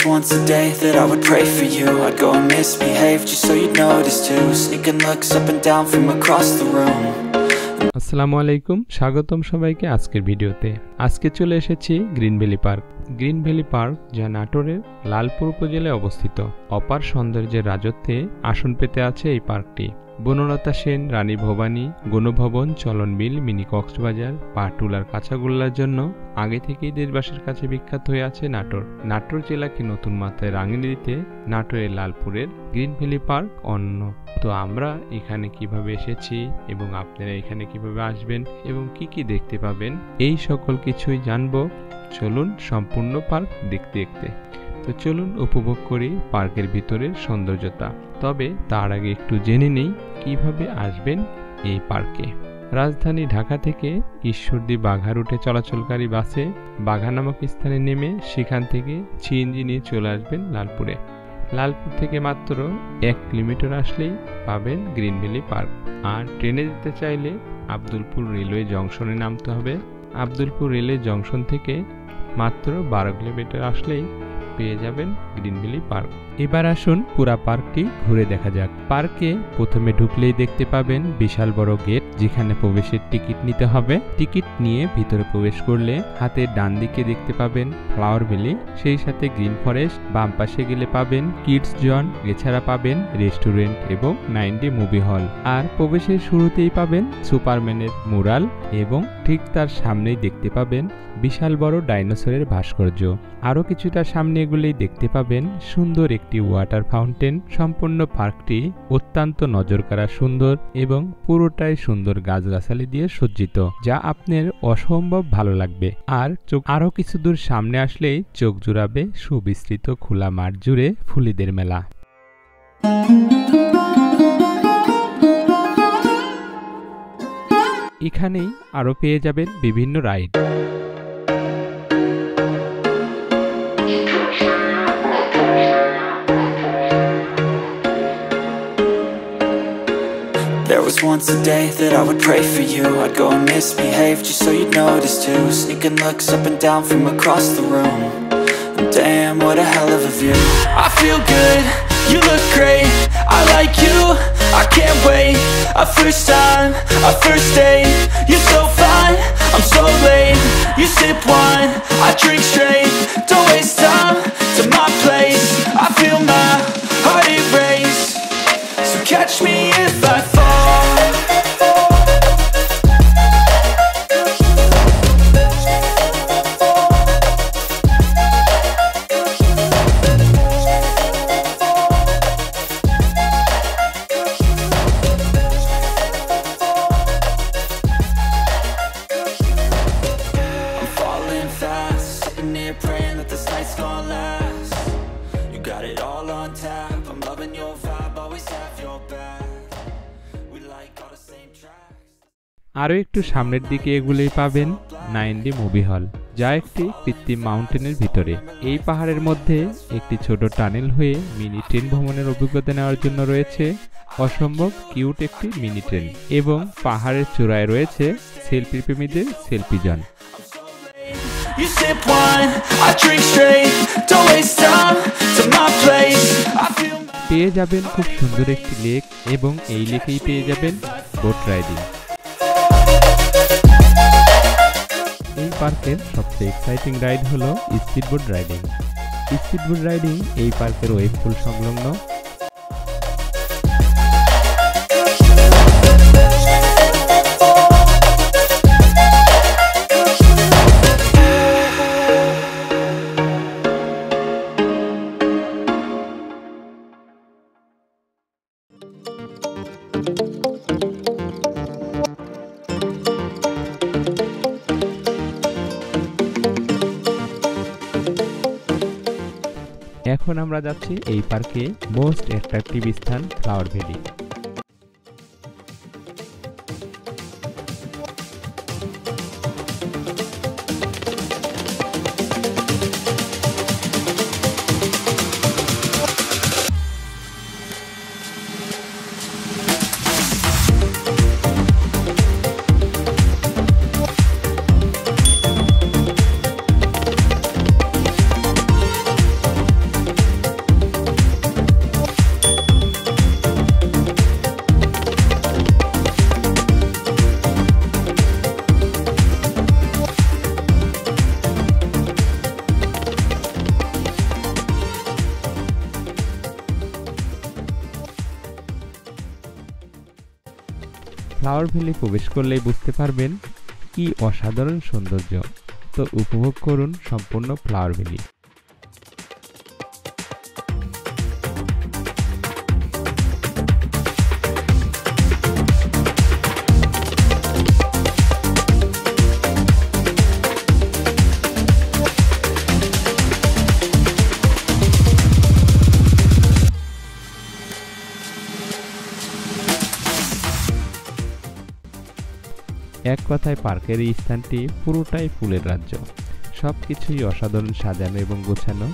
once a day that I would pray for you. I'd go and misbehave just so you'd notice too. Sneaking looks up and down from across the room. আসসালামু আলাইকুম, স্বাগতম সবাইকে আজকের ভিডিওতে। আজকে চলে এসেছি green valley park. Green valley park যা নাটোরের লালপুর উপজেলায় অবস্থিত। অপার সৌন্দর্যের রাজত্বে আসন পেতে আছে এই পার্কটি। বনলতা সেন, রানী ভবানী, গণভবন, চলন বিল, মিনি কক্সবাজার, পাটুলার কাঁচাগোল্লার জন্য আগে থেকেই দেশবাসীর কাছে বিখ্যাত হয়ে আছে নাটোর। নাটোর জেলাকে নতুন মাত্রায় রাঙিয়ে দিতে নাটোরের লালপুরের গ্রিন ভ্যালি পার্ক অন্য। তো আমরা এখানে কিভাবে এসেছি এবং আপনারা এখানে কিভাবে আসবেন এবং কি কি দেখতে পাবেন, এই সকল কিছুই জানবো। চলুন সম্পূর্ণ পার্ক দেখতে দেখতে। তো চলুন উপভোগ করি পার্কের ভিতরের সৌন্দর্যতা। তবে তার আগে একটু জেনে নেই কিভাবে আসবেন এই পার্কে। রাজধানী ঢাকা থেকে ঈশ্বরদী বাঘা রুটে চলাচলকারী বাসে বাঘা নামক স্থানে নেমে সেখান থেকে সিএনজি নিয়ে চলে আসবেন লালপুরে। লালপুর থেকে মাত্র 1 কিলোমিটার আসলেই পাবেন গ্রিন ভ্যালি পার্ক। আর ট্রেনে যেতে চাইলে আব্দুলপুর রেলওয়ে জংশনে নামতে হবে। আব্দুলপুর রেলওয়ে জংশন থেকে মাত্র 12 কিলোমিটার আসলেই পেয়ে যাবেন গ্রিন ভ্যালি পার্ক। এবার আসুন পুরা পার্কটি ঘুরে দেখা যাক। পার্কে প্রথমে ঢুকলেই দেখতে পাবেন বিশাল বড় গেট, যেখানে প্রবেশের টিকিট নিতে হবে। টিকিট নিয়ে ভিতরে প্রবেশ করলে হাতের ডান দিকে দেখতে পাবেন ফ্লাওয়ার ভ্যালি, সেই সাথে গ্রিন ফরেস্ট। বাম পাশে গেলে পাবেন কিডস জোন, এছাড়া পাবেন রেস্টুরেন্ট এবং 9D মুভি হল। আর প্রবেশের শুরুতেই পাবেন সুপারম্যানের মুরাল এবং ঠিক তার সামনেই দেখতে পাবেন বিশাল বড় ডাইনোসরের ভাস্কর্য। আরও কিছুটা সামনে এগুলোই দেখতে পাবেন সুন্দর একটি ওয়াটার ফাউন্টেন। সম্পূর্ণ পার্কটি অত্যন্ত নজরকাড়া সুন্দর এবং পুরোটাই সুন্দর গাছগাছালি দিয়ে সজ্জিত, যা আপনার অসম্ভব ভালো লাগবে। আর আরও কিছু দূর সামনে আসলেই চোখ জুড়াবে সুবিস্তৃত খোলা মাঠ জুড়ে ফুলিদের মেলা। এখানেই আরও পেয়ে যাবেন বিভিন্ন ride. There was once a day that I would pray for you. I'd go and misbehave just so you'd notice too. Sneaking looks up and down from across the room. Damn, what a hell of a view. I feel good, you look great, I like you, I can't wait. A first time, a first date, you're so fine, I'm so late. You sip wine, I drink straight, don't waste time to my place. I feel my heart erase, so catch me if I fall. আরও একটু সামনের দিকে এগুলোই পাবেন 9D movie hall, যা একটি কৃত্রিম মাউন্টেনের ভিতরে। এই পাহাড়ের মধ্যে একটি ছোট টানেল হয়ে মিনি ট্রেন ভ্রমণের অভিজ্ঞতা নেওয়ার জন্য রয়েছে অসম্ভব কিউট একটি মিনি ট্রেন, এবং পাহাড়ের চূড়ায় রয়েছে সেলফি প্রেমীদের সেলফি জোন। পেয়ে যাবেন খুব সুন্দর একটি লেক এবং এই লেকেই পেয়ে যাবেন বোট রাইডিং। এই পার্কের সবচেয়ে এক্সাইটিং রাইড হলো স্পিডবোট রাইডিং। স্পিডবোট রাইডিং এই পার্কের ওয়েব পুল সংলগ্ন। এখন আমরা যাচ্ছি এই পার্কে মোস্ট অ্যাট্রাকটিভ স্থান ফ্লাওয়ার ভ্যালি। ফ্লাওয়ার ভ্যালি প্রবেশ করলেই বুঝতে পারবেন কি অসাধারণ সৌন্দর্য। তো উপভোগ করুন সম্পূর্ণ ফ্লাওয়ার ভ্যালি। এক কথায় পার্কের এই স্থানটি পুরোটাই ফুলের রাজ্য। সবকিছুই অসাধারণ সাজানো এবং গোছানো।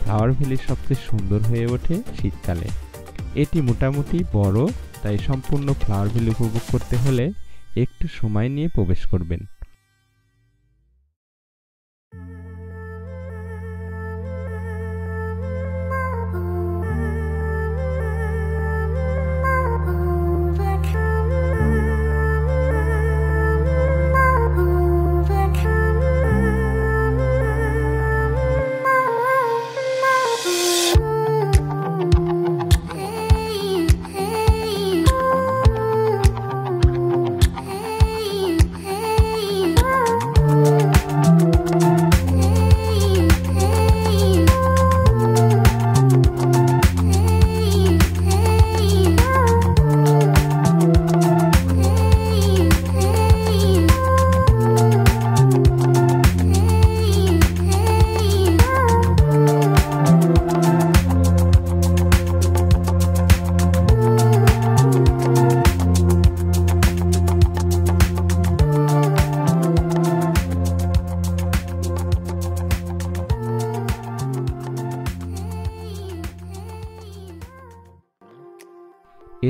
ফ্লাওয়ার ভ্যালি সবচেয়ে সুন্দর হয়ে ওঠে শীতকালে। এটি মোটামুটি বড়, তাই সম্পূর্ণ ফ্লাওয়ার ভ্যালি উপভোগ করতে হলে একটু সময় নিয়ে প্রবেশ করবেন।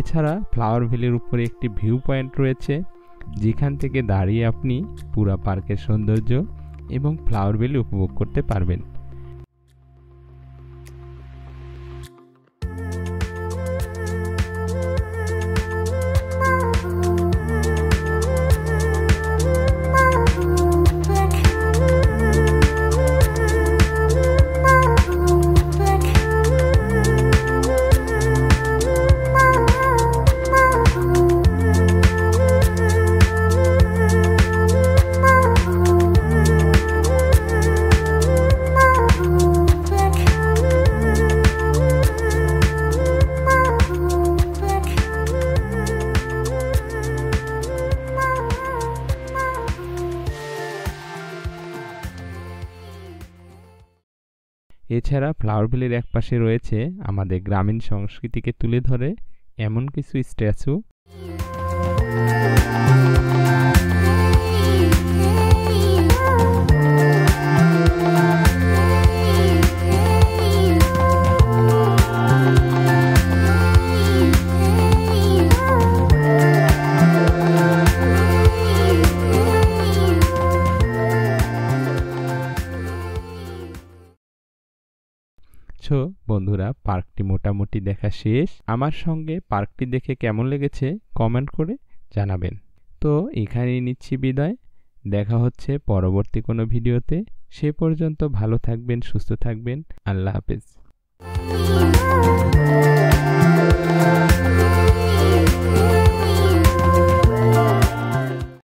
এছাড়া ফ্লাওয়ার ভ্যালির উপরে একটি ভিউ পয়েন্ট রয়েছে, যেখান থেকে দাঁড়িয়ে আপনি পুরা পার্কের সৌন্দর্য এবং ফ্লাওয়ার ভ্যালি উপভোগ করতে পারবেন। এছাড়া ফ্লাওয়ার ভ্যালির একপাশে রয়েছে আমাদের গ্রামীণ সংস্কৃতিকে তুলে ধরে এমন কিছু স্ট্যাচু। বন্ধুরা, পার্কটি মোটামুটি দেখা শেষ। আমার সঙ্গে পার্কটি দেখে কেমন লেগেছে কমেন্ট করে জানাবেন। তো এখানেই নিচ্ছি বিদায়। দেখা হচ্ছে পরবর্তী কোনো ভিডিওতে। সে পর্যন্ত ভালো থাকবেন, সুস্থ থাকবেন। আল্লাহ হাফেজ।